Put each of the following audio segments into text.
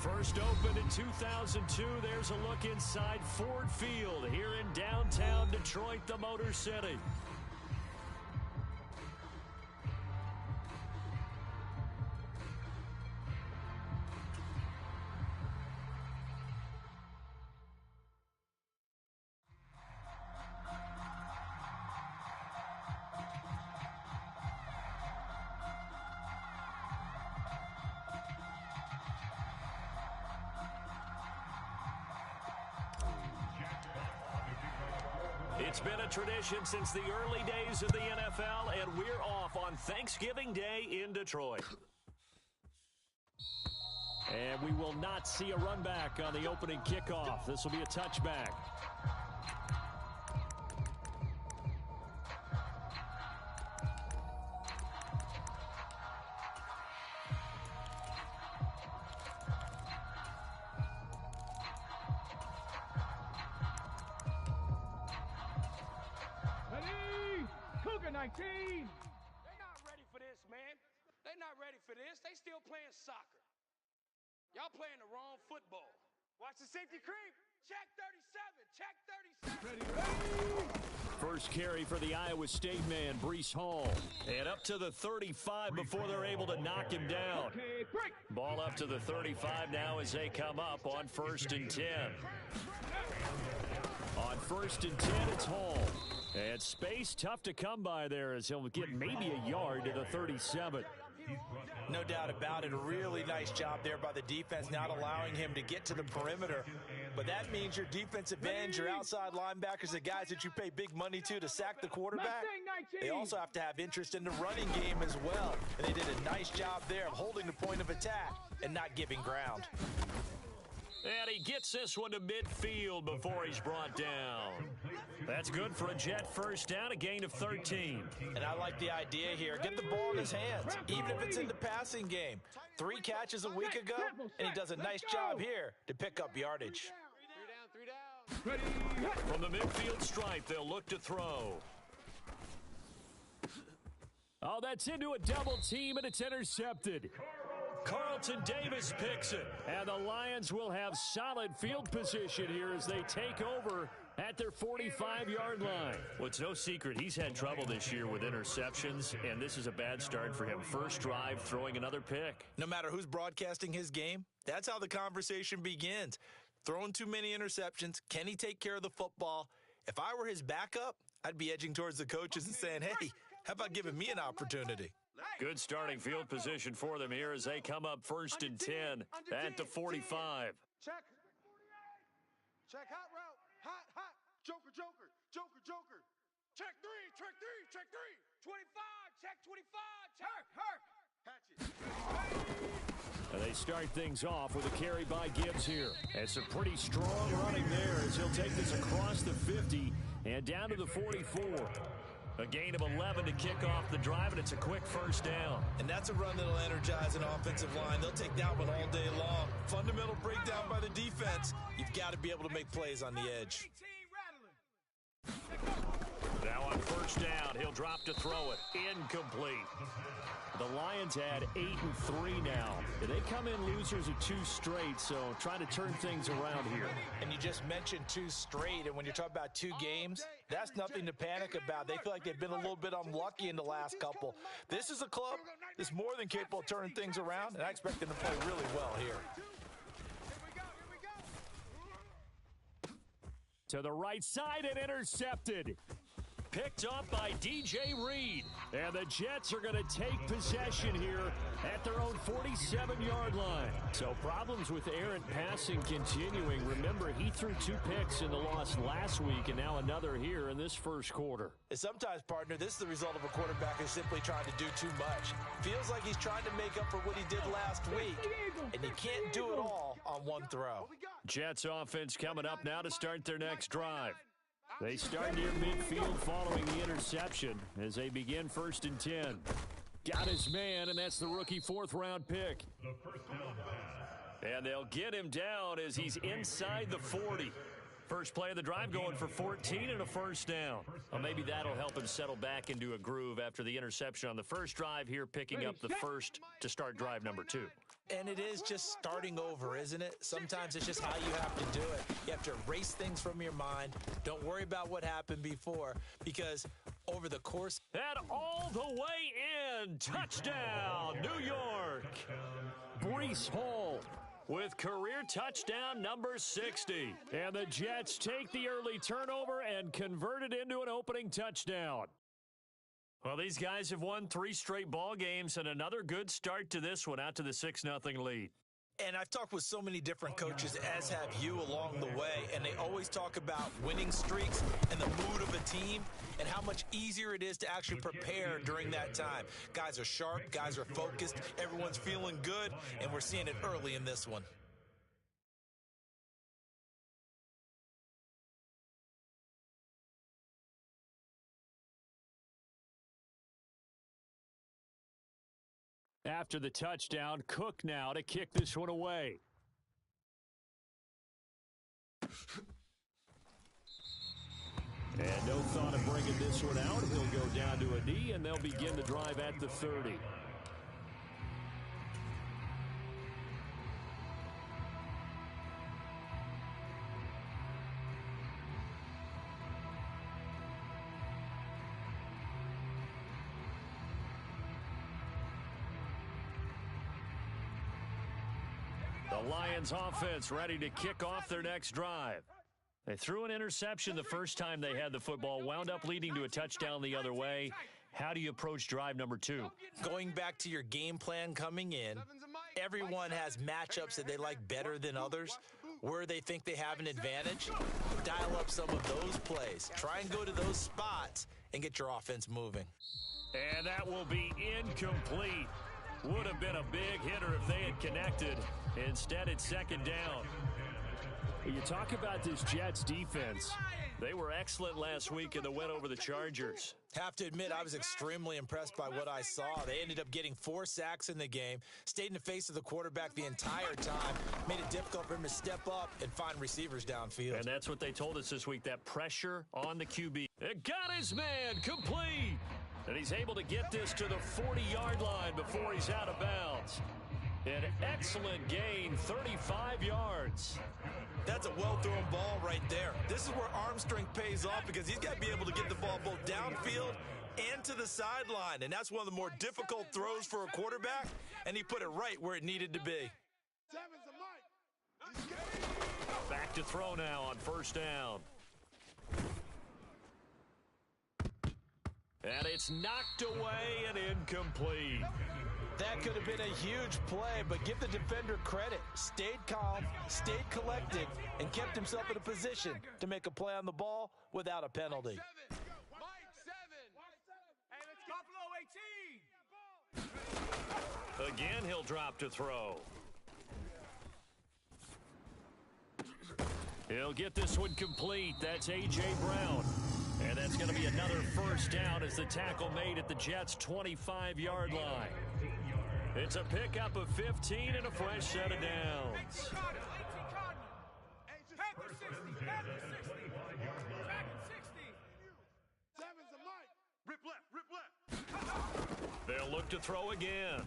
First opened in 2002, there's a look inside Ford Field here in downtown Detroit, the Motor City. It's been a tradition since the early days of the NFL, and we're off on Thanksgiving Day in Detroit. And we will not see a run back on the opening kickoff. This will be a touchback. They're not ready for this, man. They're not ready for this. They still playing soccer. Y'all playing the wrong football. Watch the safety creep. Check 37. Check 37. First carry for the Iowa State man, Breece Hall. And up to the 35 before they're able to knock him down. Ball up to the 35 now as they come up on 1st and 10. On 1st and 10, it's Hall. And space tough to come by there as he'll get maybe a yard to the 37. No doubt about it. A really nice job there by the defense, not allowing him to get to the perimeter. But that means your defensive ends, your outside linebackers, the guys that you pay big money to sack the quarterback, they also have to have interest in the running game as well. And they did a nice job there of holding the point of attack and not giving ground. And he gets this one to midfield before he's brought down. That's good for a Jet first down, a gain of 13. And I like the idea here. Get the ball in his hands, even if it's in the passing game. 3 catches a week ago, and he does a nice job here to pick up yardage. 3 down. From the midfield stripe, they'll look to throw. Oh, that's into a double team, and it's intercepted. Carlton Davis picks it, and the Lions will have solid field position here as they take over at their 45-yard line. Well, it's no secret he's had trouble this year with interceptions, and this is a bad start for him. First drive, throwing another pick. No matter who's broadcasting his game, that's how the conversation begins. Throwing too many interceptions, can he take care of the football? If I were his backup, I'd be edging towards the coaches and saying, hey, how about giving me an opportunity? Good starting field position for them here as they come up 1st and 10 at the 45. Check. Check hot route. Hot. Joker. Check 3. 25. Check 25. Check. Hatchet. And they start things off with a carry by Gibbs here. And some pretty strong running there as he'll take this across the 50 and down to the 44. A gain of 11 to kick off the drive, and it's a quick first down. And that's a run that'll energize an offensive line. They'll take that one all day long. Fundamental breakdown by the defense. You've got to be able to make plays on the edge. Now on 1st down, he'll drop to throw it. Incomplete. The Lions had 8 and 3 now. They come in losers of 2 straight, so trying to turn things around here. And you just mentioned 2 straight, and when you're talking about 2 games, that's nothing to panic about. They feel like they've been a little bit unlucky in the last couple. This is a club that's more than capable of turning things around, and I expect them to play really well here. To the right side and intercepted. Picked up by DJ Reed. And the Jets are going to take possession here at their own 47-yard line. So problems with errant passing continuing. Remember, he threw 2 picks in the loss last week and now another here in this first quarter. And sometimes, partner, this is the result of a quarterback who's simply trying to do too much. Feels like he's trying to make up for what he did last week. And you can't do it all on one throw. Jets offense coming up now to start their next drive. They start near midfield following the interception as they begin 1st and 10. Got his man, and that's the rookie 4th-round pick. And they'll get him down as he's inside the 40. First play of the drive going for 14 and a first down. Well, maybe that'll help him settle back into a groove after the interception on the first drive here, picking up the first to start drive number 2. And it is just starting over, isn't it? Sometimes it's just how you have to do it. You have to erase things from your mind. Don't worry about what happened before, because over the course. And all the way in, touchdown, New York. Breece Hall with career touchdown number 60. And the Jets take the early turnover and convert it into an opening touchdown. Well, these guys have won 3 straight ball games and another good start to this one out to the 6-0 lead. And I've talked with so many different coaches, as have you along the way, and they always talk about winning streaks and the mood of a team and how much easier it is to actually prepare during that time. Guys are sharp, guys are focused, everyone's feeling good, and we're seeing it early in this one. After the touchdown, Cook now to kick this one away. And no thought of bringing this one out. He'll go down to a knee, and they'll begin the drive at the 30. The Lions offense ready to kick off their next drive. They threw an interception the first time they had the football, wound up leading to a touchdown the other way. How do you approach drive number 2? Going back to your game plan coming in, everyone has matchups that they like better than others, where they think they have an advantage. Dial up some of those plays. Try and go to those spots and get your offense moving. And that will be incomplete. Would have been a big hitter if they had connected. Instead, it's second down. When you talk about this Jets defense, they were excellent last week in the win over the Chargers. Have to admit, I was extremely impressed by what I saw. They ended up getting 4 sacks in the game, stayed in the face of the quarterback the entire time, made it difficult for him to step up and find receivers downfield. And that's what they told us this week, that pressure on the QB. It got his man complete. And he's able to get this to the 40-yard line before he's out of bounds. An excellent gain, 35 yards. That's a well-thrown ball right there. This is where arm strength pays off, because he's got to be able to get the ball both downfield and to the sideline. And that's one of the more difficult throws for a quarterback, and he put it right where it needed to be. Back to throw now on first down. And it's knocked away and incomplete. That could have been a huge play, but give the defender credit. Stayed calm, stayed collected, and kept himself in a position to make a play on the ball without a penalty. Again, he'll drop to throw. He'll get this one complete. That's A.J. Brown. And that's going to be another first down as the tackle made at the Jets' 25-yard line. It's a pickup of 15 and a fresh set of downs. They'll look to throw again.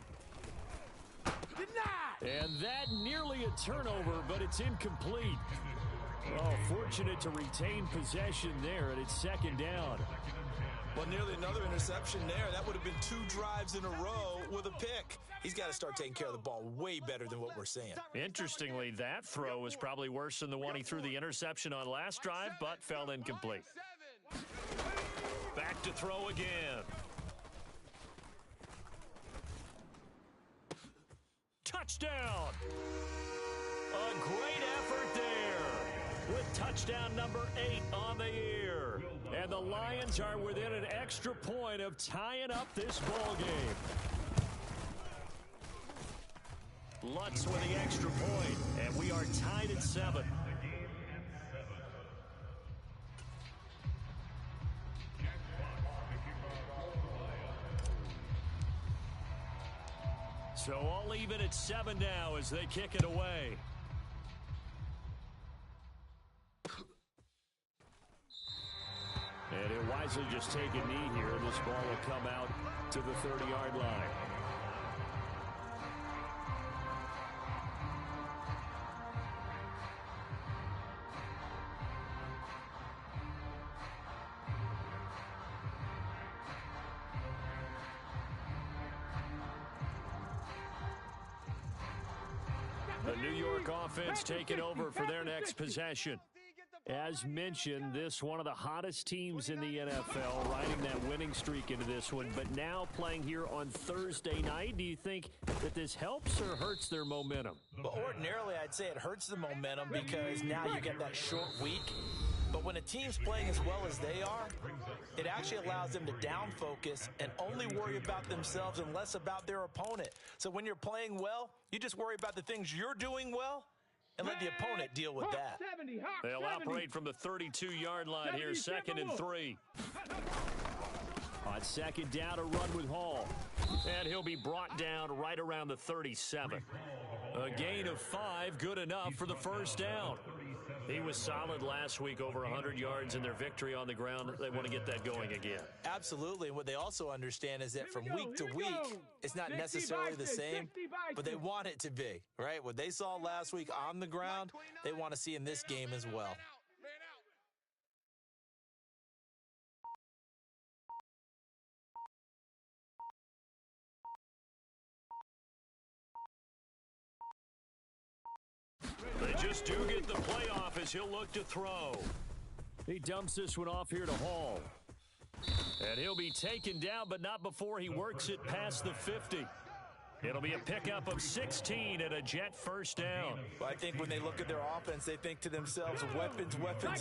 And that nearly a turnover, but it's incomplete. Oh, fortunate to retain possession there, and it's second down. Well, nearly another interception there. That would have been 2 drives in a row with a pick. He's got to start taking care of the ball way better than what we're seeing. Interestingly, that throw was probably worse than the one he threw the interception on last drive, but fell incomplete. Back to throw again. Touchdown! A great effort there with touchdown number 8 on the year. And the Lions are within an extra point of tying up this ball game. Lutz with the extra point, and we are tied at 7. So all even at 7 now as they kick it away. wisely just take a knee here. This ball will come out to the 30-yard line. The New York offense taking over for their next possession. As mentioned, this one of the hottest teams in the NFL, riding that winning streak into this one, but now playing here on Thursday night. Do you think that this helps or hurts their momentum? Well, ordinarily, I'd say it hurts the momentum because now you get that short week. But when a team's playing as well as they are, it actually allows them to down focus and only worry about themselves and less about their opponent. So when you're playing well, you just worry about the things you're doing well and let the opponent deal with that. They'll operate from the 32-yard line here, 2nd and 3. On second down, a run with Hall. And he'll be brought down right around the 37. A gain of 5, good enough for the first down. He was solid last week, over 100 yards in their victory on the ground. They want to get that going again. Absolutely. And what they also understand is that from week to week, it's not necessarily the same, but they want it to be, right? What they saw last week on the ground, they want to see in this game as well. They just do get the playoff as he'll look to throw. He dumps this one off here to Hall. And he'll be taken down, but not before he works it past the 50. It'll be a pickup of 16 and a Jet first down. Well, I think when they look at their offense, they think to themselves, weapons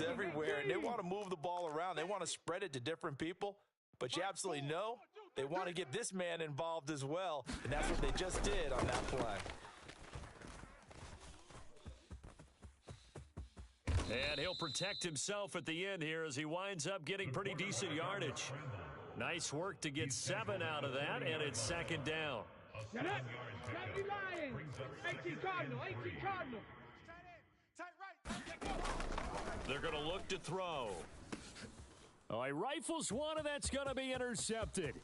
everywhere, and they want to move the ball around. They want to spread it to different people, but you absolutely know they want to get this man involved as well, and that's what they just did on that play. And he'll protect himself at the end here as he winds up getting pretty decent yardage. Nice work to get 7 out of that, and it's 2nd down. They're going to look to throw. Oh, he rifles one, and that's going to be intercepted.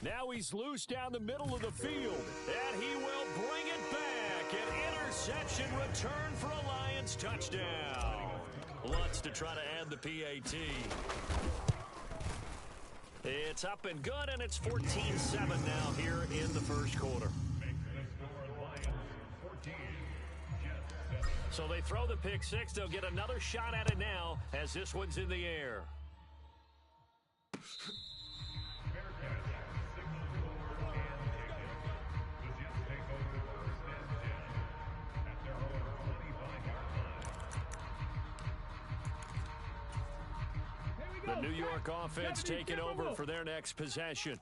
Now he's loose down the middle of the field, and he will bring it back. An interception return for a Lions touchdown. Lutz to try to add the PAT. It's up and good, and it's 14-7 now here in the first quarter. So they throw the pick six. They'll get another shot at it now as this one's in the air. The New York offense taking over for their next possession.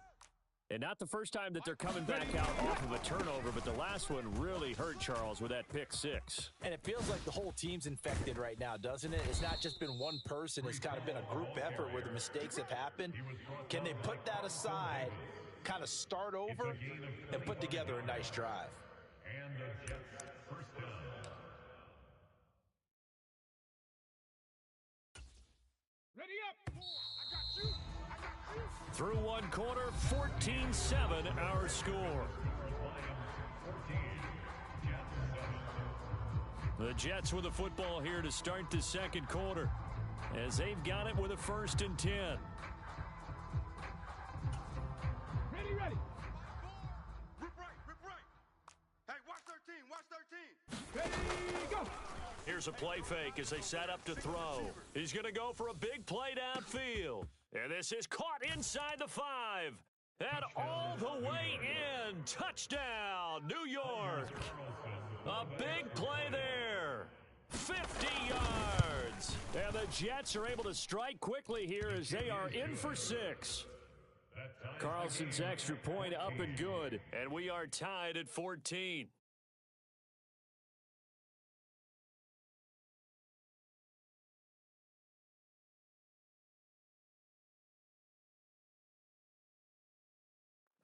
And not the first time that they're coming back out off of a turnover, but the last one really hurt, Charles, with that pick six. And it feels like the whole team's infected right now, doesn't it? It's not just been one person. It's kind of been a group effort where the mistakes have happened. Can they put that aside, kind of start over, and put together a nice drive? Ready up. I got you. Through one quarter, 14-7 our score. The Jets with the football here to start the second quarter as they've got it with a 1st and 10. Ready. Rip right. Hey, watch 13. Ready, go. Here's a play fake as they set up to throw. He's going to go for a big play downfield. And this is caught inside the 5. And all the way in. Touchdown, New York. A big play there. 50 yards. And the Jets are able to strike quickly here as they are in for 6. Carlson's extra point up and good. And we are tied at 14.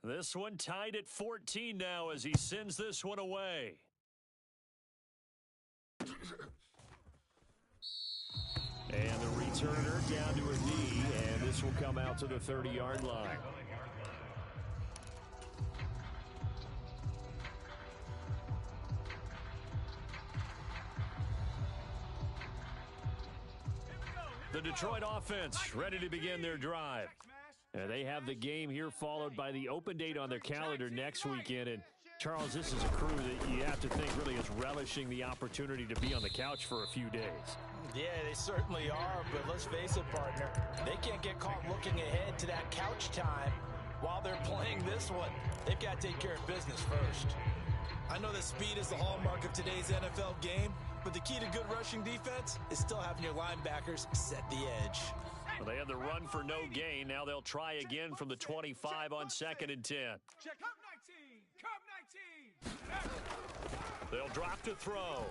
This one tied at 14 now as he sends this one away. returner down to her knee, and this will come out to the 30-yard line. The Detroit offense ready to begin their drive. And they have the game here followed by the open date on their calendar next weekend. And Charles, this is a crew that you have to think really is relishing the opportunity to be on the couch for a few days. Yeah, they certainly are, but let's face it, partner. They can't get caught looking ahead to that couch time while they're playing this one. They've got to take care of business first. I know that speed is the hallmark of today's NFL game, but the key to good rushing defense is still having your linebackers set the edge. Well, they have the run for no gain. Now they'll try again from the 25 on 2nd and 10. Check up 19. Come 19. They'll drop to throw.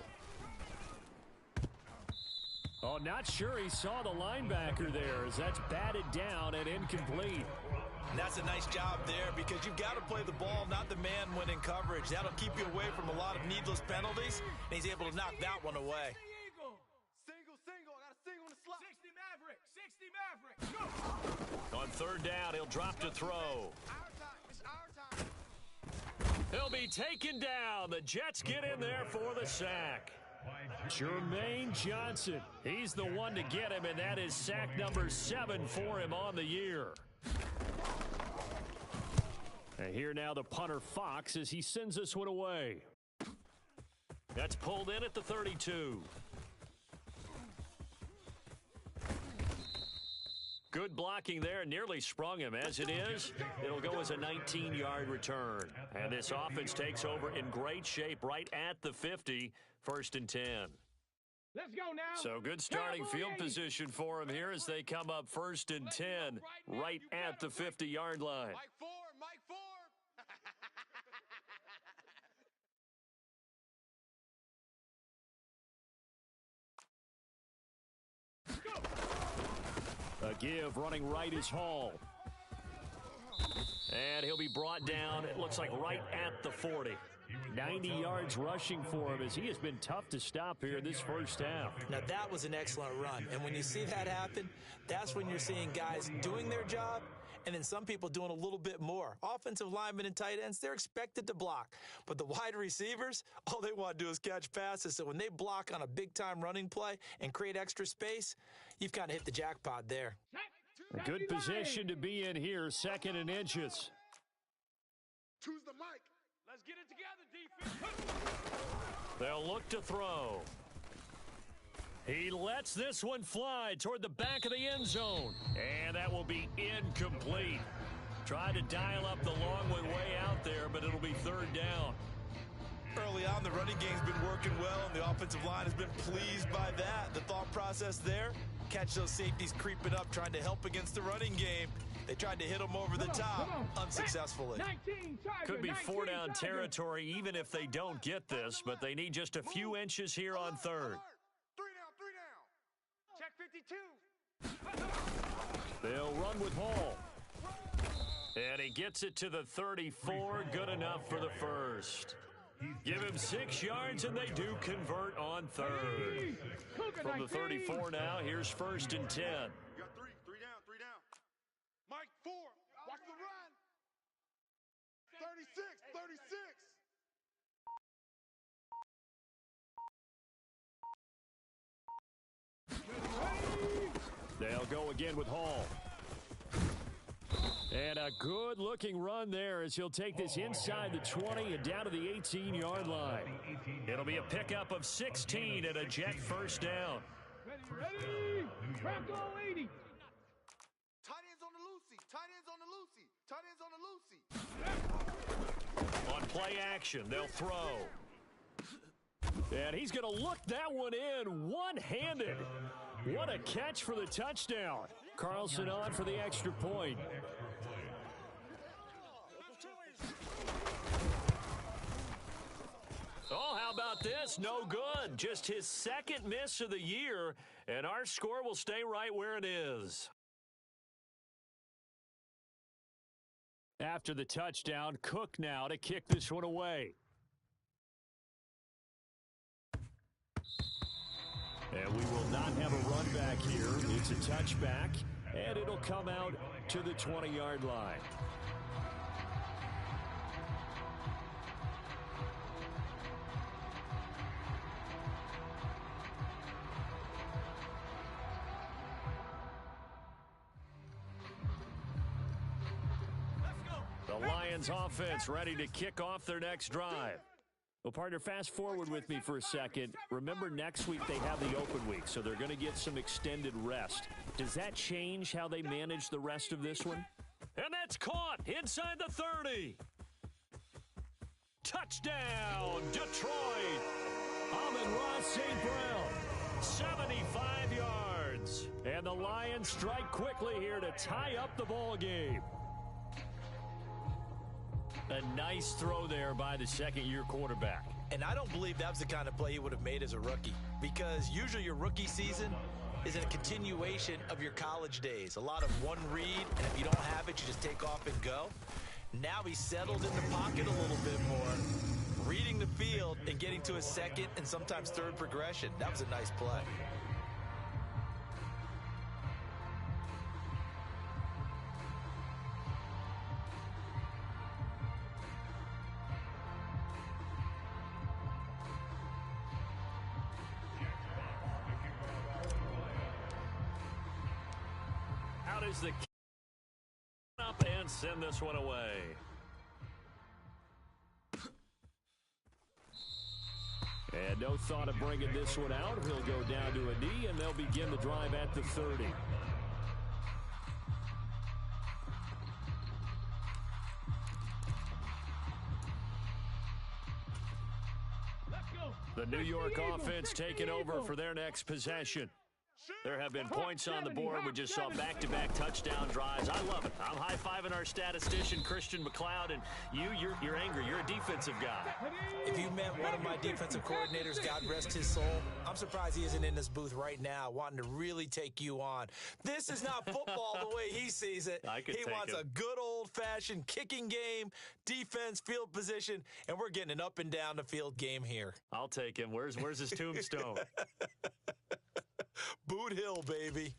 Oh, not sure he saw the linebacker there as that's batted down and incomplete. And that's a nice job there because you've got to play the ball, not the man when in coverage. That'll keep you away from a lot of needless penalties, and he's able to knock that one away. Single. I got a single in the slot. 60 Maverick. Go. On 3rd down, he'll drop to throw. It's our time. He'll be taken down. The Jets get in there for the sack. Jermaine Johnson, he's the one to get him, and that is sack number 7 for him on the year. And here now the punter Fox as he sends this one away. That's pulled in at the 32. Good blocking there, nearly sprung him. As it is, it'll go as a 19-yard return. And this offense takes over in great shape right at the 50, 1st and 10. Let's go now. So good starting field position for him here as they come up 1st and 10 right at the 50-yard line. Mike Ford. A give running right is Hall. And he'll be brought down, it looks like right at the 40. 90 yards rushing for him as he has been tough to stop here this first half. Now that was an excellent run, and when you see that happen, that's when you're seeing guys doing their job and then some people doing a little bit more. Offensive linemen and tight ends, they're expected to block. But the wide receivers, all they want to do is catch passes. So when they block on a big-time running play and create extra space, you've kind of hit the jackpot there. A good position to be in here, 2nd and inches. Choose the mic. Let's get it together, defense. They'll look to throw. He lets this one fly toward the back of the end zone. And that will be incomplete. Try to dial up the long one way out there, but it'll be 3rd down. Early on, the running game's been working well, and the offensive line has been pleased by that. The thought process there, catch those safeties creeping up, trying to help against the running game. They tried to hit them over the top, unsuccessfully. 19, Could be 19, 4-down territory even if they don't get this, but they need just a few inches here on 3rd. 3 down. Check 52. They'll run with Hall. And he gets it to the 34, good enough for the first. Give him 6 yards, and they do convert on 3rd. From the 34 now, here's 1st and 10. You got 3 down. Mike 4, watch the run. 36. They'll go again with Hall. And a good-looking run there as he'll take this inside the 20 and down to the 18-yard line. It'll be a pickup of 16 and a Jet first down. Ready. Bronco 80. Tight ends on the Lucy. On play action, they'll throw. And he's going to look that one in one-handed. What a catch for the touchdown. Carlson on for the extra point. Oh, how about this? No good. Just his 2nd miss of the year, and our score will stay right where it is. After the touchdown, Cook now to kick this one away. And we will not have a run back here. It's a touchback, and it'll come out to the 20-yard line. The Lions offense ready to kick off their next drive. Well, partner, fast forward with me for a second. Remember, next week they have the open week, so they're going to get some extended rest. Does that change how they manage the rest of this one? And that's caught inside the 30. Touchdown, Detroit. Amon-Ra St. Brown, 75 yards. And the Lions strike quickly here to tie up the ball game. A nice throw there by the second-year quarterback. And I don't believe that was the kind of play he would have made as a rookie, because usually your rookie season is a continuation of your college days. A lot of one read, and if you don't have it, you just take off and go. Now he's settled in the pocket a little bit more, reading the field and getting to a second and sometimes third progression. That was a nice play. Is the up and send this one away. And no thought of bringing this one out. He'll go down to a knee, and they'll begin the drive at the 30. The New York offense taking over for their next possession. There have been points on the board. We just saw back-to-back touchdown drives. I love it. I'm high-fiving our statistician, Christian McLeod, and you're angry. You're a defensive guy. If you met one of my defensive coordinators, God rest his soul, I'm surprised he isn't in this booth right now wanting to really take you on. This is not football the way he sees it. He wants a good old-fashioned kicking game, defense, field position, and we're getting an up-and-down-the-field game here. I'll take him. Where's his tombstone? Boot Hill, baby.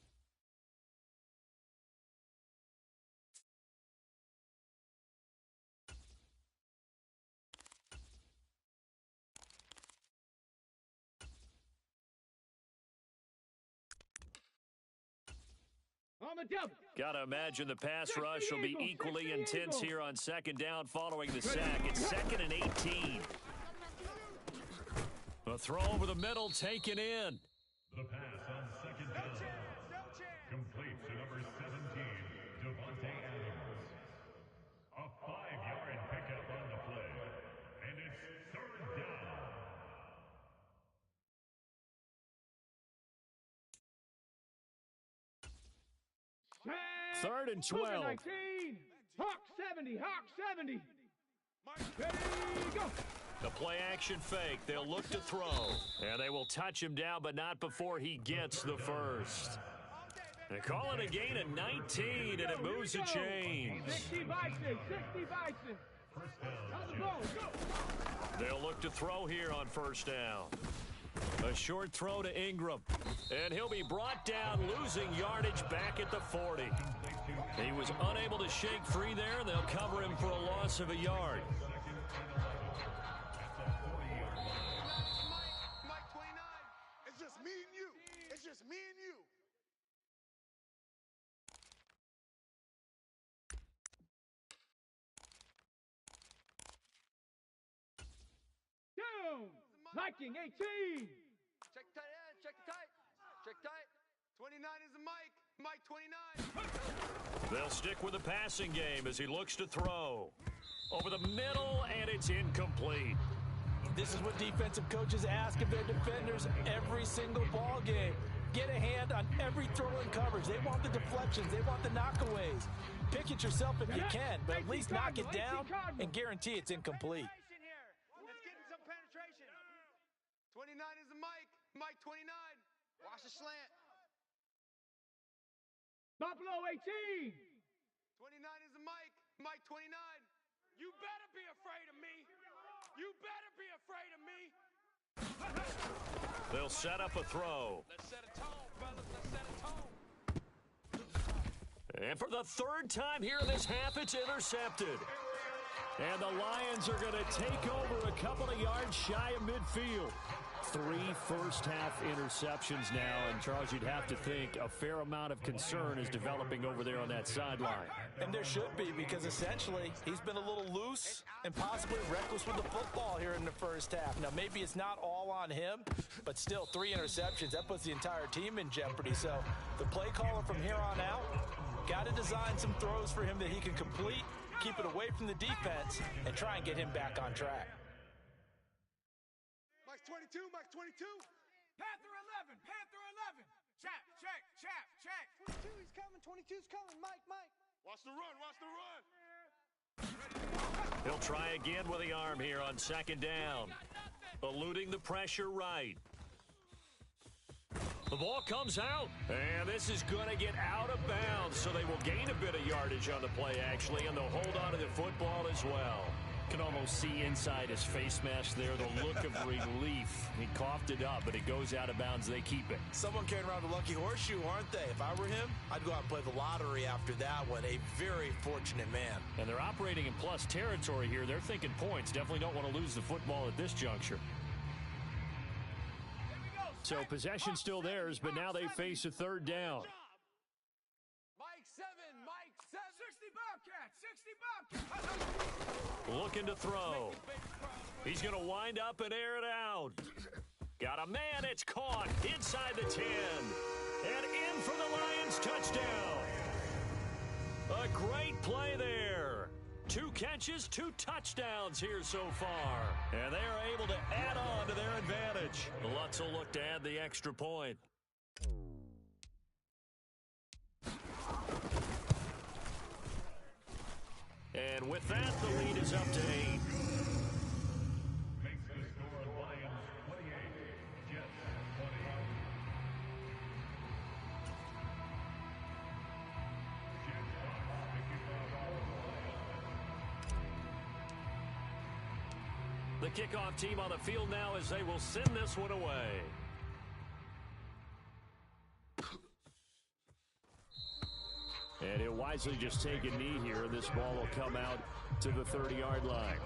On the double. Gotta imagine the pass rush will be equally intense here on second down following the sack. It's 2nd and 18. A throw over the middle taken in. The pass on second down. Complete to number 17, Devontae Adams. A 5-yard pickup on the play. And it's 3rd down. Third and 12. 19. Hawk 70. Hawk 70. Ready, go. The play action fake. They'll look to throw. And they will touch him down, but not before he gets the first. They call it a gain of 19, and it moves the chains. 60 Bison. 60 Bison. On the ball, go. They'll look to throw here on first down. A short throw to Ingram. And he'll be brought down, losing yardage back at the 40. He was unable to shake free there, and they'll cover him for a loss of a yard. Me and you. Down. Viking 18. Check tight end. Check tight. Check tight. 29 is the Mike. Mike 29. They'll stick with the passing game as he looks to throw. Over the middle, and it's incomplete. This is what defensive coaches ask of their defenders every single ball game. Get a hand on every throw and coverage. They want the deflections. They want the knockaways. Pick it yourself if you can, but at least knock it down and guarantee it's incomplete. Let's get in some penetration. 29 is the Mike. Mike 29. Watch the slant. Buffalo 18. 29 is the Mike. Mike 29. You better be afraid of me. You better be afraid of me. They'll set up a throw. Let's set a tone, fellas. Let's set a tone. And for the third time here in this half, it's intercepted. And the Lions are going to take over a couple of yards shy of midfield. 3 first-half interceptions now, and Charles, you'd have to think a fair amount of concern is developing over there on that sideline. And there should be, because essentially he's been a little loose and possibly reckless with the football here in the first half. Now, maybe it's not all on him, but still 3 interceptions. That puts the entire team in jeopardy. So the play caller from here on out got to design some throws for him that he can complete, keep it away from the defense, and try and get him back on track. Mike's 22, Mike's 22. Panther 11, Panther 11. Check. 22, he's coming. 22's coming. Mike. Watch the run, watch the run. He'll try again with the arm here on second down. Eluding the pressure right. The ball comes out, and this is going to get out of bounds, so they will gain a bit of yardage on the play, actually, and they'll hold on to the football as well. Can almost see inside his face mask there the look of relief. He coughed it up, but it goes out of bounds. They keep it. Someone carrying around a lucky horseshoe, aren't they? If I were him, I'd go out and play the lottery after that one. A very fortunate man. And they're operating in plus territory here. They're thinking points. Definitely don't want to lose the football at this juncture. So possession still theirs, but now they face a third down. Mike 7, Mike 7. 60 Bobcats. Looking to throw. He's going to wind up and air it out. Got a man, it's caught inside the 10. And in for the Lions touchdown. A great play there. 2 catches, 2 touchdowns here so far. And they are able to add on to their advantage. Lutz will look to add the extra point. And with that, the lead is up to 8. Makes the score Lions 28, Jets 20. The kickoff team on the field now as they will send this one away. And he'll wisely just take a knee here. This ball will come out to the 30-yard line.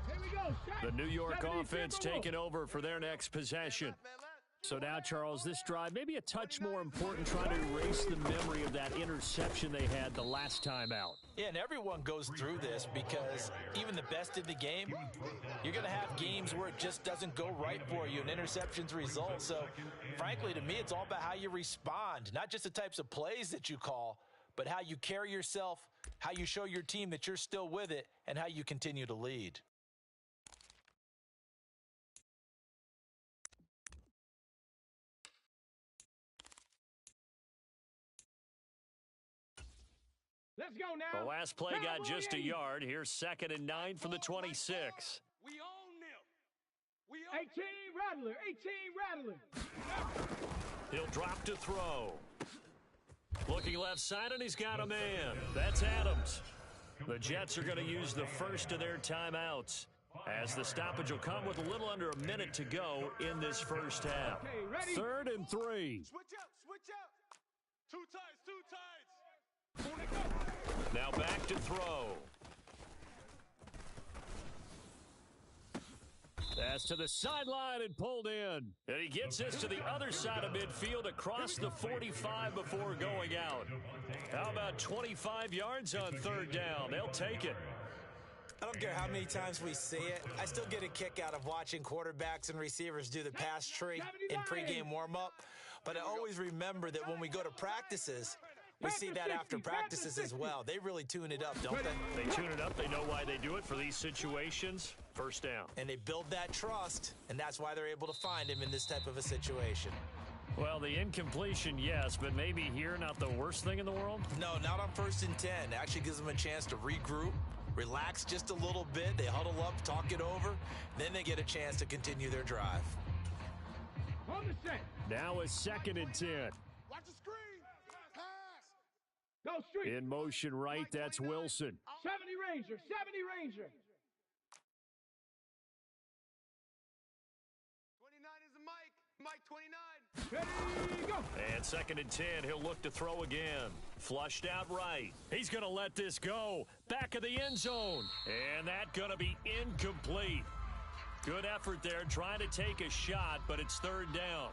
Here we go. The New York 70, offense taking over for their next possession. So now, Charles, this drive maybe a touch more important, trying to erase the memory of that interception they had the last time out. Yeah, and everyone goes through this because even the best in the game, you're going to have games where it just doesn't go right for you and interceptions result. So, frankly, to me, it's all about how you respond, not just the types of plays that you call, but how you carry yourself, how you show your team that you're still with it, and how you continue to lead. Let's go now. The last play got just a yard. Here's 2nd and 9 from the 26. We own them. We own 18 Rattler. 18 Rattler. He'll drop to throw. Looking left side, and he's got a man. That's Adams. The Jets are going to use the first of their timeouts, as the stoppage will come with a little under a minute to go in this first half. Okay, ready? 3rd and 3. Switch out. 2 tides, 2 tides. Now back to throw. Pass to the sideline and pulled in. And he gets this to the other side of midfield across the 45 before going out. How about 25 yards on 3rd down? They'll take it. I don't care how many times we see it. I still get a kick out of watching quarterbacks and receivers do the pass tree in pregame warm-up. But I always remember that when we go to practices, we see that after practices as well. They really tune it up, don't they? They tune it up. They know why they do it for these situations. First down. And they build that trust, and that's why they're able to find him in this type of a situation. Well, the incompletion, yes, but maybe here not the worst thing in the world? No, not on 1st and 10. It actually gives them a chance to regroup, relax just a little bit. They huddle up, talk it over. Then they get a chance to continue their drive. On the set. Now a 2nd and 10. Watch the screen. Go street. In motion right, that's Wilson. 70 Ranger. 70 Ranger. 29 is the Mike. Mike 29. Ready, go. And 2nd and 10, he'll look to throw again. Flushed out right. He's going to let this go. Back of the end zone. And that's going to be incomplete. Good effort there, trying to take a shot, but it's 3rd down.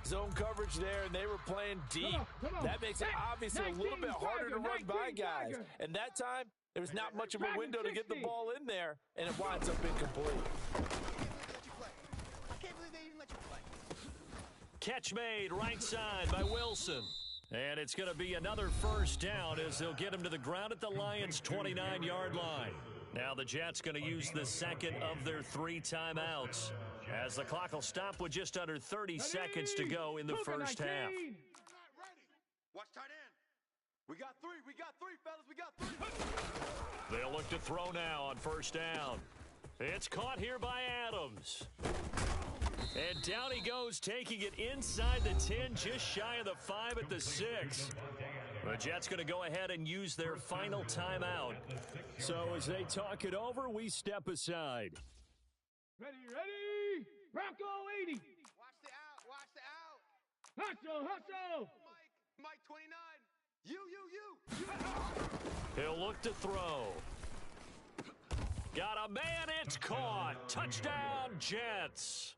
Zone coverage there, and they were playing deep. Come on. That makes it obviously a little bit harder to run by guys. And that time, there was not much of a window to get the ball in there, and it winds up incomplete. Catch made right side by Wilson. And it's going to be another 1st down as they'll get him to the ground at the Lions' 29-yard line. Now the Jets going to use the 2nd of their 3 timeouts as the clock will stop with just under 30 seconds to go in the first half. Watch tight end. We got 3. We got 3, fellas. We got 3. They'll look to throw now on 1st down. It's caught here by Adams. And down he goes, taking it inside the 10, just shy of the 5 at the 6. The Jets going to go ahead and use their final timeout. So as they talk it over, we step aside. Ready. Bronco 80. Watch the out. Watch the out. Hustle. Mike 29. You. He'll look to throw. Got a man, it's caught. Touchdown, Jets.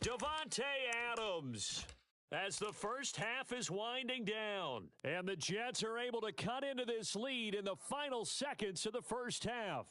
Davante Adams. As the first half is winding down. And the Jets are able to cut into this lead in the final seconds of the first half.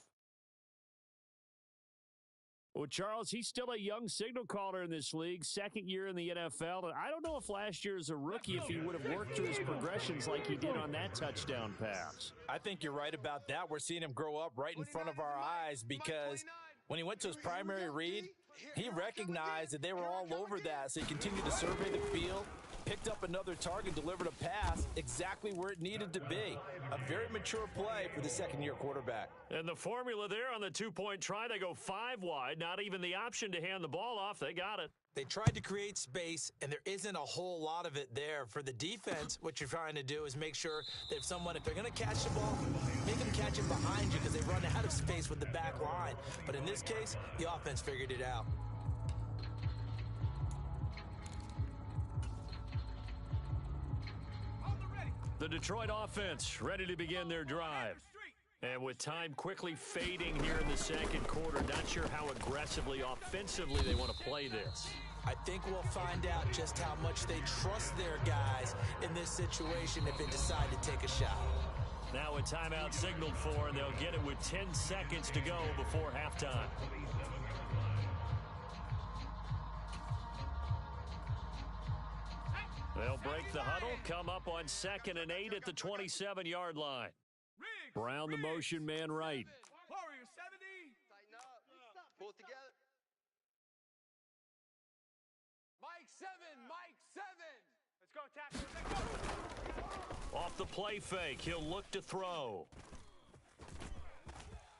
Well, Charles, he's still a young signal caller in this league, 2nd year in the NFL. And I don't know if last year as a rookie, if he would have worked through his progressions like he did on that touchdown pass. I think you're right about that. We're seeing him grow up right in front of our eyes because when he went to his primary read, he recognized that they were all over that, so he continued to survey the field, picked up another target, delivered a pass exactly where it needed to be. A very mature play for the 2nd-year quarterback. And the formula there on the 2-point try, they go 5 wide, not even the option to hand the ball off. They got it. They tried to create space, and there isn't a whole lot of it there. For the defense, what you're trying to do is make sure that if they're going to catch the ball, make them catch it behind you because they run out of space with the back line. But in this case, the offense figured it out. The Detroit offense ready to begin their drive. And with time quickly fading here in the 2nd quarter, not sure how aggressively, offensively they want to play this. I think we'll find out just how much they trust their guys in this situation if they decide to take a shot. Now a timeout signaled for, and they'll get it with 10 seconds to go before halftime. They'll break the huddle, come up on 2nd and 8 at the 27-yard line. Brown the motion man right. Warrior 70. Tighten up. Pull it together. Mike 7. Let's go, tackle. Let's go. Off the play fake, he'll look to throw.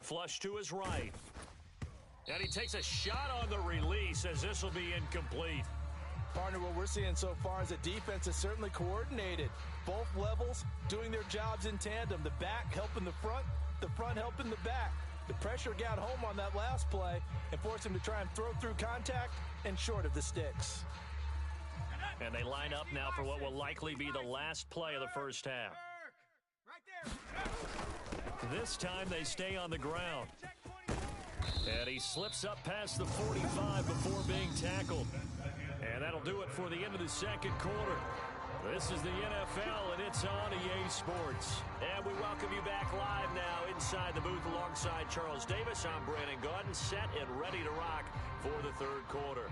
Flush to his right. And he takes a shot on the release as this will be incomplete. Partner, what we're seeing so far is the defense is certainly coordinated. Both levels doing their jobs in tandem. The back helping the front helping the back. The pressure got home on that last play and forced him to try and throw through contact and short of the sticks. And they line up now for what will likely be the last play of the first half. Right there. This time they stay on the ground. And he slips up past the 45 before being tackled. And that'll do it for the end of the 2nd quarter. This is the NFL, and it's on EA Sports. And we welcome you back live now inside the booth alongside Charles Davis. I'm Brandon Gaudin, set and ready to rock for the 3rd quarter.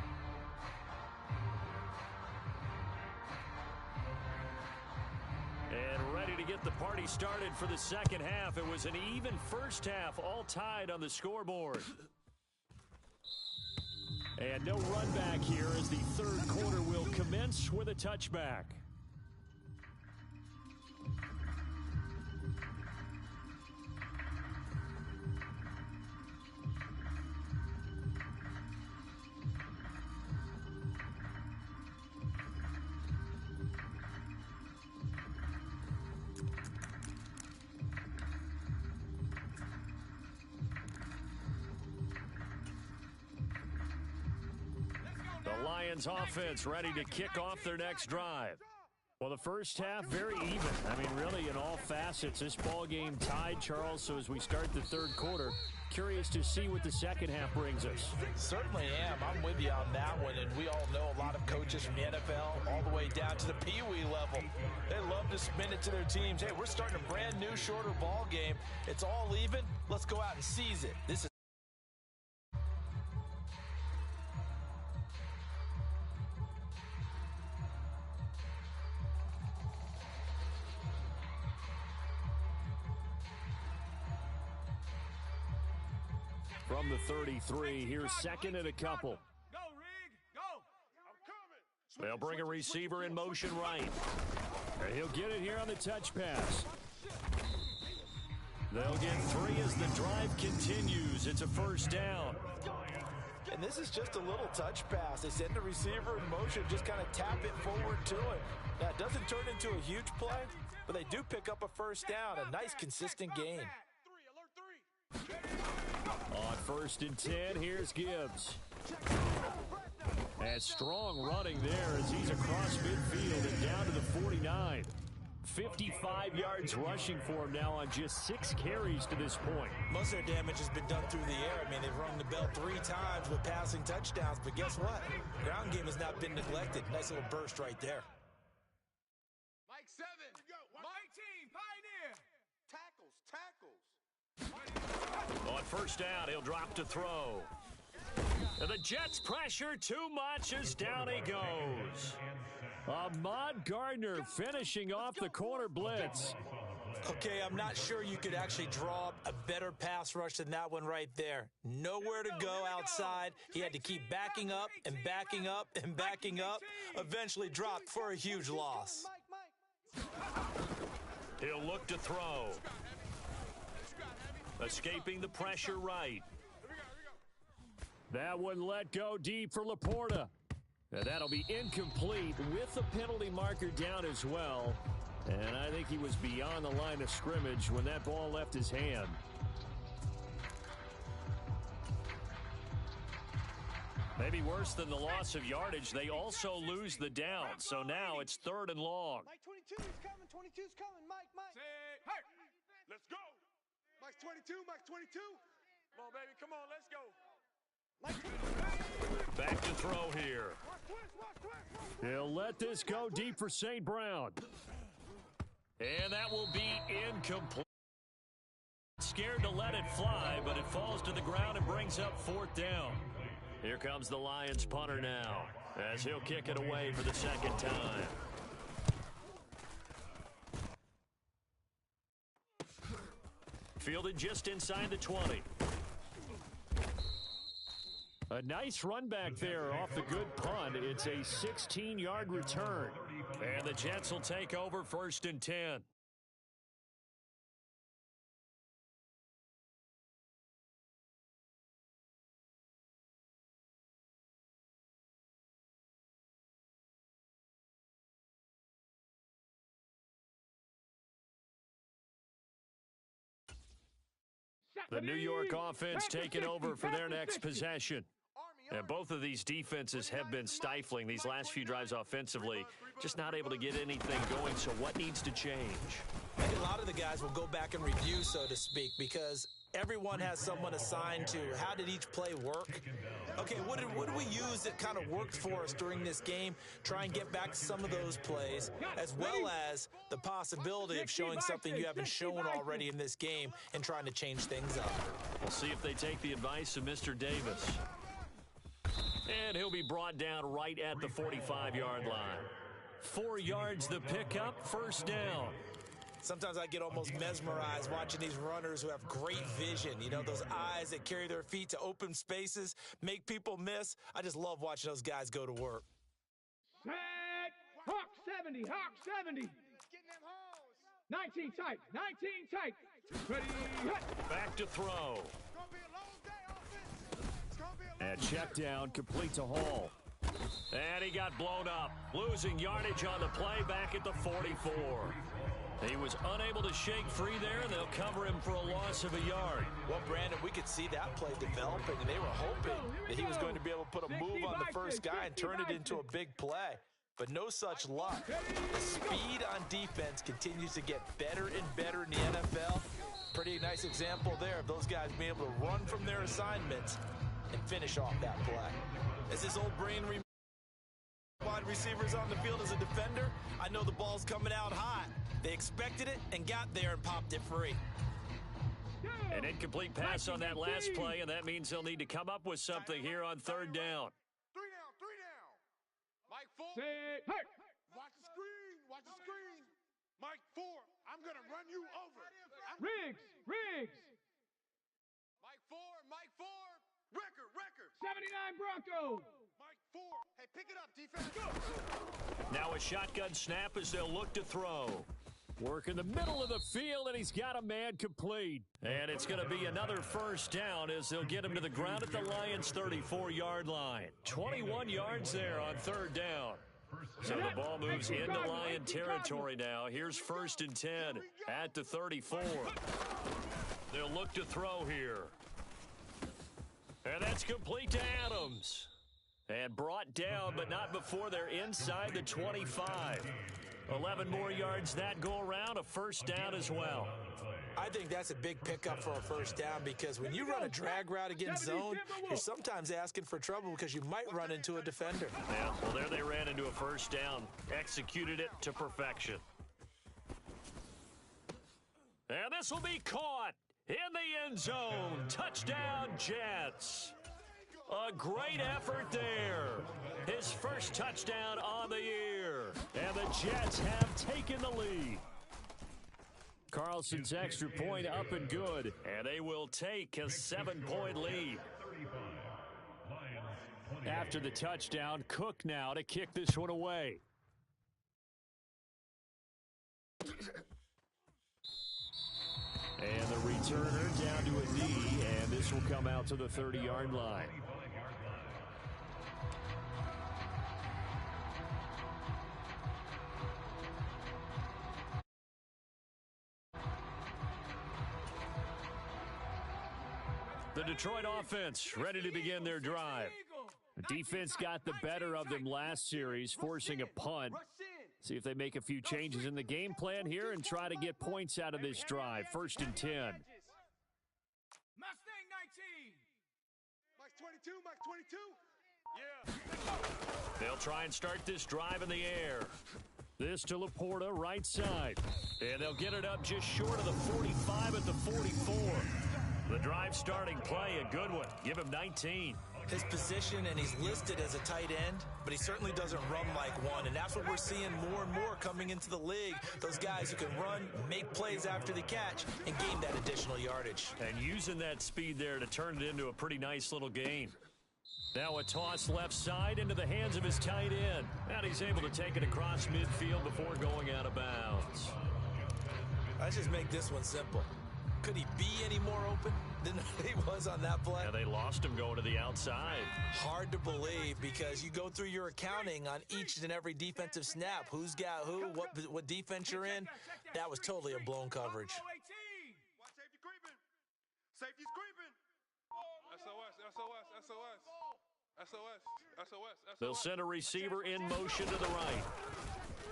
And ready to get the party started for the 2nd half. It was an even first half, all tied on the scoreboard. And no run back here as the 3rd quarter will commence with a touchback. Lions offense ready to kick off their next drive. Well, the first half, very even. I mean, really, in all facets, this ball game tied, Charles. So as we start the third quarter, curious to see what the second half brings us. Certainly am. I'm with you on that one. And we all know a lot of coaches from the NFL all the way down to the Pee Wee level. They love to spin it to their teams. Hey, we're starting a brand new, shorter ball game. It's all even. Let's go out and seize it. This is from the 33. Here's second and a couple. Go, Rig, go. I'm coming. They'll bring a receiver in motion right. And he'll get it here on the touch pass. They'll get 3 as the drive continues. It's a first down. And this is just a little touch pass. They send the receiver in motion, just kind of tap it forward to him. That doesn't turn into a huge play, but they do pick up a first down. A nice, consistent gain. On first and 10, here's Gibbs. And strong running there as he's across midfield and down to the 49. 55 yards rushing for him now on just 6 carries to this point. Most of their damage has been done through the air. I mean, they've rung the bell 3 times with passing touchdowns, but guess what? Ground game has not been neglected. Nice little burst right there. Mike 7. Mike team, Pioneer. Tackles. On first down, he'll drop to throw. And the Jets pressure too much as down he goes. Ahmad Gardner finishing off the corner blitz. Okay, I'm not sure you could actually draw up a better pass rush than that one right there. Nowhere to go outside. He had to keep backing up and backing up and backing up. Eventually dropped for a huge loss. He'll look to throw. Escaping the pressure right. That one let go deep for Laporta. And that'll be incomplete with the penalty marker down as well. And I think he was beyond the line of scrimmage when that ball left his hand. Maybe worse than the loss of yardage, they also lose the down. So now it's 3rd and long. Mike 22 is coming. 22's coming. Mike. Say, hey, let's go. Mike 22. Mike 22. Come on, baby, come on, let's go. Back to throw here. He'll let this go deep for St. Brown. And that will be incomplete. Scared to let it fly, but it falls to the ground and brings up 4th down. Here comes the Lions punter now, as he'll kick it away for the second time. Fielded just inside the 20. A nice run back there off the good punt. It's a 16-yard return. And the Jets will take over 1st and 10. The New York offense taking over for their next possession. And both of these defenses have been stifling these last few drives offensively. Just not able to get anything going, so what needs to change? I think a lot of the guys will go back and review, so to speak, because everyone has someone assigned to how did each play work. Okay, what did we use that kind of worked for us during this game? Try and get back to some of those plays, as well as the possibility of showing something you haven't shown already in this game and trying to change things up. We'll see if they take the advice of Mr. Davis. And he'll be brought down right at the 45-yard line. 4 yards the pickup, 1st down. Sometimes I get almost mesmerized watching these runners who have great vision. You know, those eyes that carry their feet to open spaces, make people miss. I just love watching those guys go to work. Set. Hawk 70. Hawk 70. Getting them hoes. 19 tight. 19 tight. Ready. Hit. Back to throw. It's going to be a long day, offense. It's going to be a long And check down, complete to Hall. And he got blown up, losing yardage on the play back at the 44. He was unable to shake free there, and they'll cover him for a loss of a yard. Well, Brandon, we could see that play developing, and they were hoping that he was going to be able to put a move on the first guy and turn it into a big play. But no such luck. The speed on defense continues to get better and better in the NFL. Pretty nice example there of those guys being able to run from their assignments and finish off that play. As his old brain wide receivers on the field as a defender, I know the ball's coming out hot. They expected it and got there and popped it free. An incomplete pass on that last play, and that means they'll need to come up with something here on third down. Three down. Mike 4. Say, hey. Watch the screen. Mike 4, I'm going to run you over. Riggs. Mike 4. Record. 79 Broncos. Mike 4. Hey, pick it up, defense. Go. Now a shotgun snap as they'll look to throw. Work in the middle of the field, and he's got a man complete. And it's going to be another first down as they'll get him to the ground at the Lions' 34-yard line. 21 yards there on third down. So the ball moves into Lion territory now. Here's 1st and 10 at the 34. They'll look to throw here. And that's complete to Adams. And brought down, but not before they're inside the 25. 11 more yards that go around, a first down as well. I think that's a big pickup for a first down because when you run a drag route against zone, you're sometimes asking for trouble because you might run into a defender. Yeah, well, there they ran into a first down. Executed it to perfection. And this will be caught in the end zone. Touchdown, Jets. A great effort there. His first touchdown on the year. And the Jets have taken the lead. Carlson's extra point up and good. And they will take a 7-point lead. After the touchdown, Cook now to kick this one away. And the returner down to a knee, and this will come out to the 30-yard line. The Detroit offense ready to begin their drive. The defense got the better of them last series, forcing a punt. See if they make a few changes in the game plan here and try to get points out of this drive. 1st and 10. Mustang 19. Mike 22. Yeah. They'll try and start this drive in the air. This to Laporta, right side. And they'll get it up just short of the 45 at the 44. The drive starting play, a good one. Give him 19. His position, and he's listed as a tight end, but he certainly doesn't run like one, and that's what we're seeing more and more coming into the league. Those guys who can run, make plays after the catch, and gain that additional yardage. And using that speed there to turn it into a pretty nice little gain. Now a toss left side into the hands of his tight end. And he's able to take it across midfield before going out of bounds. Let's just make this one simple. Could he be any more open than he was on that play? Yeah, they lost him going to the outside. Hard to believe because you go through your accounting on each and every defensive snap. Who's got who, what defense you're in. That was totally a blown coverage. Watch safety creeping. Safety's creeping. SOS. They'll send a receiver in motion to the right.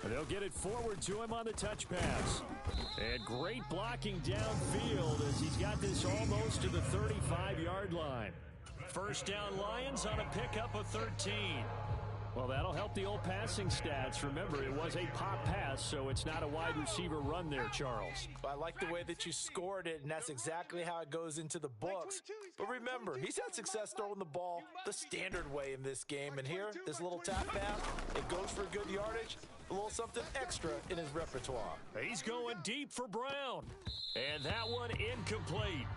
And they'll get it forward to him on the touch pass. And great blocking downfield as he's got this almost to the 35-yard line. First down Lions on a pickup of 13. Well, that'll help the old passing stats. Remember, it was a pop pass, so it's not a wide receiver run there, Charles. I like the way that you scored it, and that's exactly how it goes into the books. But remember, he's had success throwing the ball the standard way in this game. And here, this little tap pass, it goes for good yardage. A little something extra in his repertoire. He's going deep for Brown. And that one incomplete.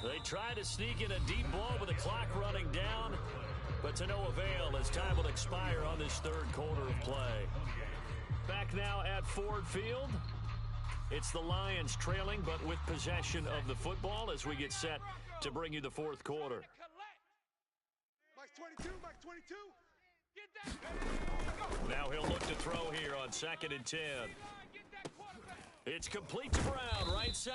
They try to sneak in a deep ball with the clock running down, but to no avail as time will expire on this third quarter of play. Back now at Ford Field. It's the Lions trailing, but with possession of the football as we get set to bring you the fourth quarter. Mike 22. Now he'll look to throw here on 2nd and 10. It's complete to Brown, right side.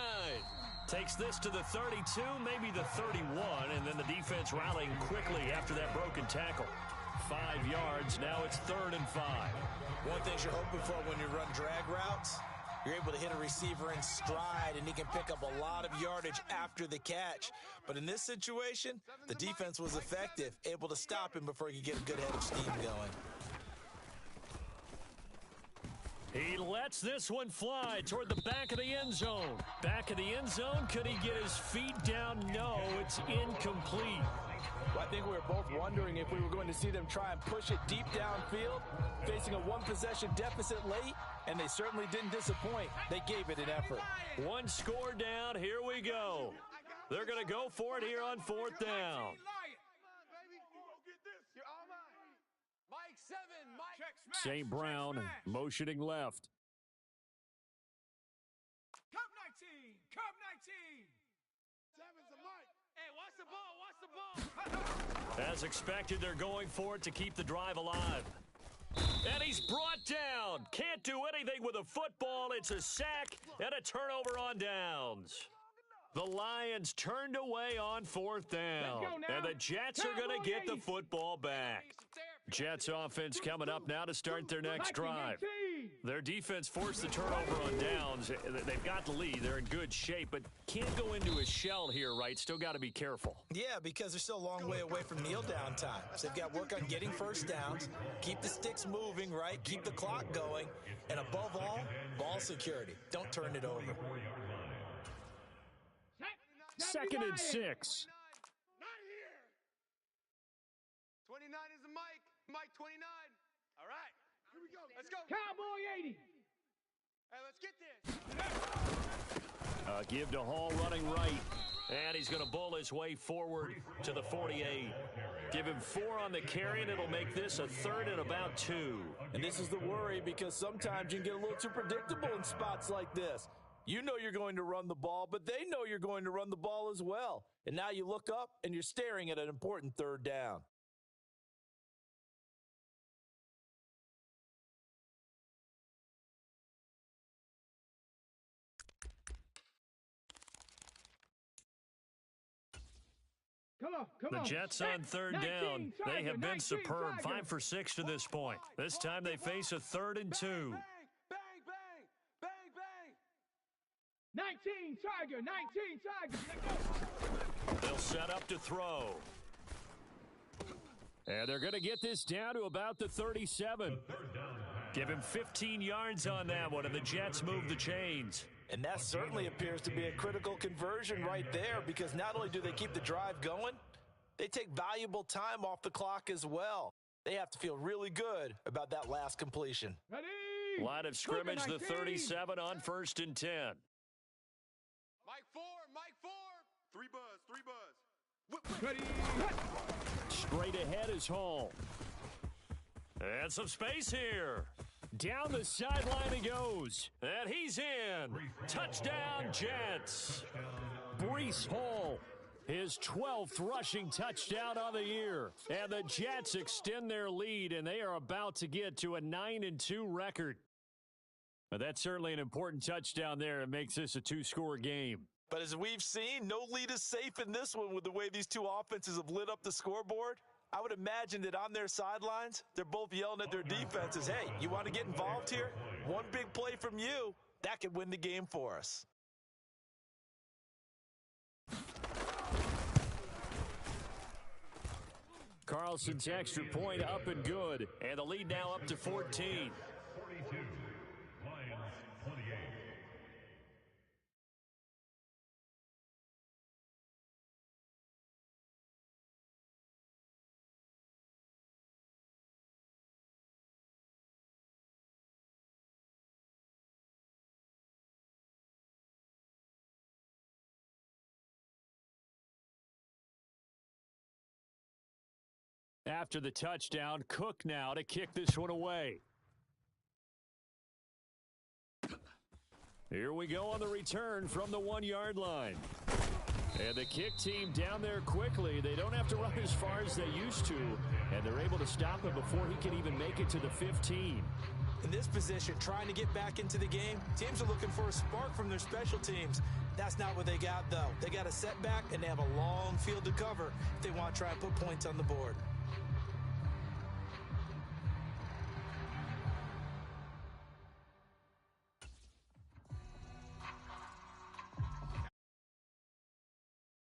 Takes this to the 32, maybe the 31, and then the defense rallying quickly after that broken tackle. 5 yards, now it's 3rd and 5. One thing you're hoping for when you run drag routes, you're able to hit a receiver in stride, and he can pick up a lot of yardage after the catch. But in this situation, the defense was effective, able to stop him before he could get a good head of steam going. He lets this one fly toward the back of the end zone. Back of the end zone, could he get his feet down? No, it's incomplete. Well, I think we were both wondering if we were going to see them try and push it deep downfield, facing a one-possession deficit late, and they certainly didn't disappoint. They gave it an effort. 1 score down, here we go. They're going to go for it here on 4th down. St. Brown motioning left. Cup 19! Cup 19! 7's a Mike. Hey, watch the ball, watch the ball. As expected, they're going for it to keep the drive alive. And he's brought down. Can't do anything with a football. It's a sack and a turnover on downs. The Lions turned away on 4th down. And the Jets are going to get the football back. Jets offense coming up now to start their next drive. Their defense forced the turnover on downs. They've got the lead. They're in good shape, but can't go into a shell here, right? Still got to be careful. Yeah, because they're still a long way away from kneel down time. So they've got work on getting first downs, keep the sticks moving, right? Keep the clock going. And above all, ball security. Don't turn it over. 2nd and 6. Not here. 29 is a Mike. Mike 29. All right. Here we go. Let's go. Cowboy 80. Hey, let's get this. Give to Hall running right. And he's going to bull his way forward to the 48. Give him 4 on the carry, and it'll make this a 3rd and about 2. And this is the worry, because sometimes you can get a little too predictable in spots like this. You know you're going to run the ball, but they know you're going to run the ball as well. And now you look up, and you're staring at an important 3rd down. Come on. The Jets on 3rd down. They have been superb. 5 for 6 to this point. This time they face a 3rd and 2. Bang, bang, bang, bang, bang. 19 Tiger, 19 Tiger. They'll set up to throw. And they're going to get this down to about the 37. Give him 15 yards on that one, and the Jets move the chains. And that certainly appears to be a critical conversion right there, because not only do they keep the drive going, they take valuable time off the clock as well. They have to feel really good about that last completion. Ready? Line of scrimmage, the 37 on 1st and 10. Mike 4, Mike 4. 3 buzz. Ready? Straight ahead is Hall. And some space here. Down the sideline he goes. And he's in. Touchdown, Jets. Breece Hall, his 12th rushing touchdown on the year. And the Jets extend their lead, and they are about to get to a 9-2 record. But that's certainly an important touchdown there. It makes this a 2-score game. But as we've seen, no lead is safe in this one with the way these two offenses have lit up the scoreboard. I would imagine that on their sidelines, they're both yelling at their defenses, hey, you want to get involved here? One big play from you, that could win the game for us. Carlson's extra point up and good. And the lead now up to 14. 42, Lions 28. After the touchdown, Cook now to kick this one away. Here we go on the return from the 1-yard line. And the kick team down there quickly. They don't have to run as far as they used to. And they're able to stop him before he can even make it to the 15. In this position, trying to get back into the game, teams are looking for a spark from their special teams. That's not what they got, though. They got a setback, and they have a long field to cover if they want to try and put points on the board.